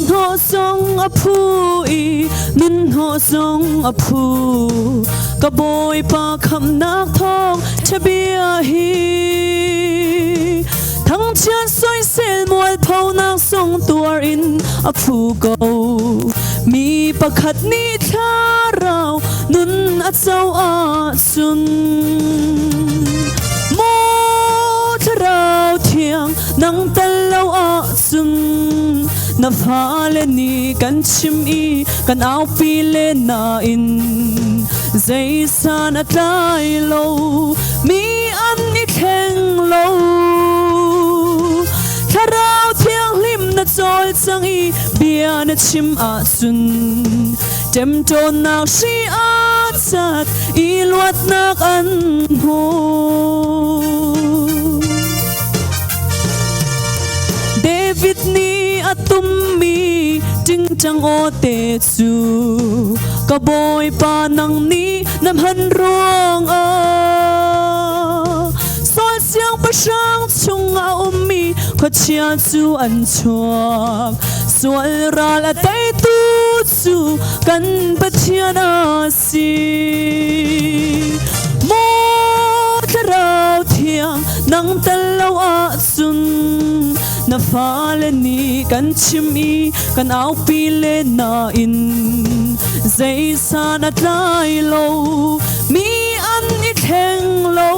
ho song a phu i nun ho song a phu ka boy pa kham nak thong chabia hi thang chian soi sel mual phau nak song tuar in a phu go mi pakhat ni tha rau nun a chau a sun mo tharau thiang nang talau a sun na pha le ni kan chim i kan au pi le na in zai san at lai lo mi an ni theng lo tharau thiang lim na chol chang i bia na chim a sun tem ton nào si a chat i luat nak an ho David ni atum mi ting chang o te chu ka boy pa nang ni nam han ruang a sol siang pa sang chung a mi kho chia chu an chuak sual ra la tai tu chu kan pathian a si mo tharau thiang nang talau a sun na pha le ni kan chim i kan au pi le na in zai san at lai lo mi an ni theng lo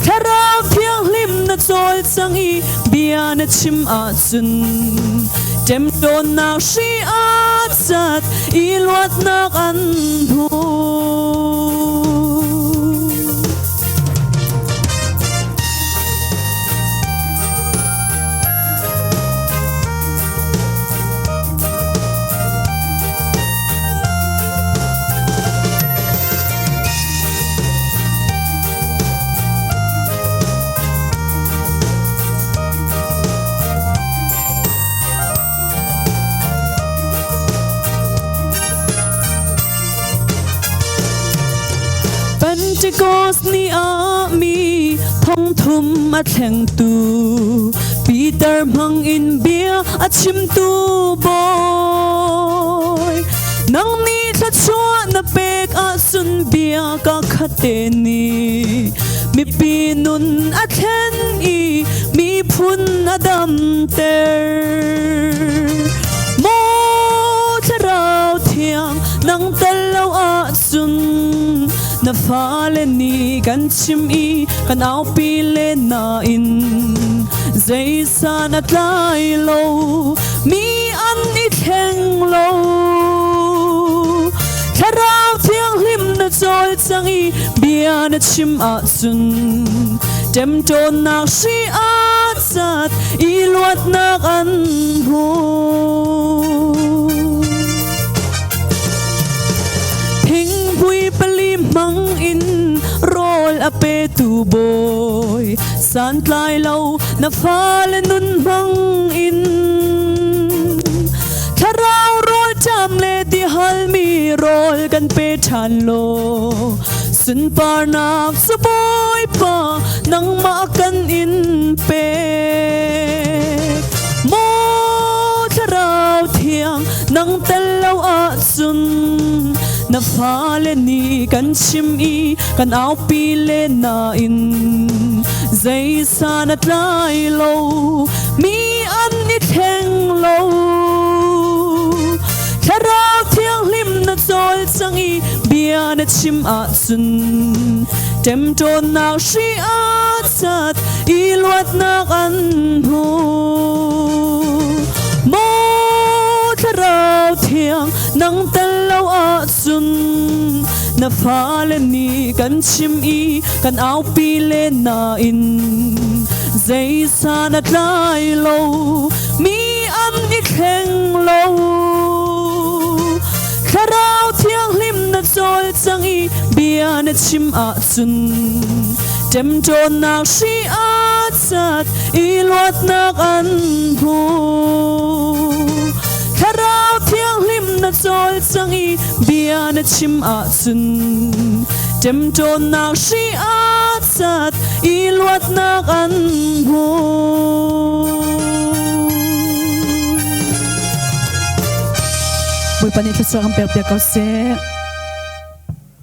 tharau thiang lim na chol chang i bia na chim a chun tem don na si a chat i luat nak an ho Pentecost ni a mi thong thum a theng tu Peter mang in bia a chim tu boy nang ni tha chua na pek a sun bia ka khate ni mi pi nun a then i mi phun a dam ter mo tharau thiang nang talau a sun na pha le ni kan chim i kan au pi le na in zai san at lai lo mi an ni theng lo tharau thiang lim na chol chang i bia na chim a sun tem ton nak si a chat i luat nak an ho thing bui pali mang in rol a pe tu boy san tlai lo na pha le nun mang in tharau rol cham le ti hal mi rol kan pe than lo sun par nak sa boy pa nang ma kan in pe mo tharau thiang nang talau a sun na pha le ni kan chim i kan au pi le na in zai san at lai lo mi an ni theng lo tharau thiang lim na chol chang i bia na chim a sun tem ton nak si a chat i luat nak an ho mo tharau thiang nang talau a sun na pha le ni kan chim i kan au pi le na in zai san at lai lo mi an ni theng lo tharau thiang lim na chol chang i bia na chim a chun tem ton nak si a chat i luat nak an ho tharau thiang lim na chol chang i bia na chim a chun tem ton nak si a chat i luat nak an ho panit sa ang perpia kasi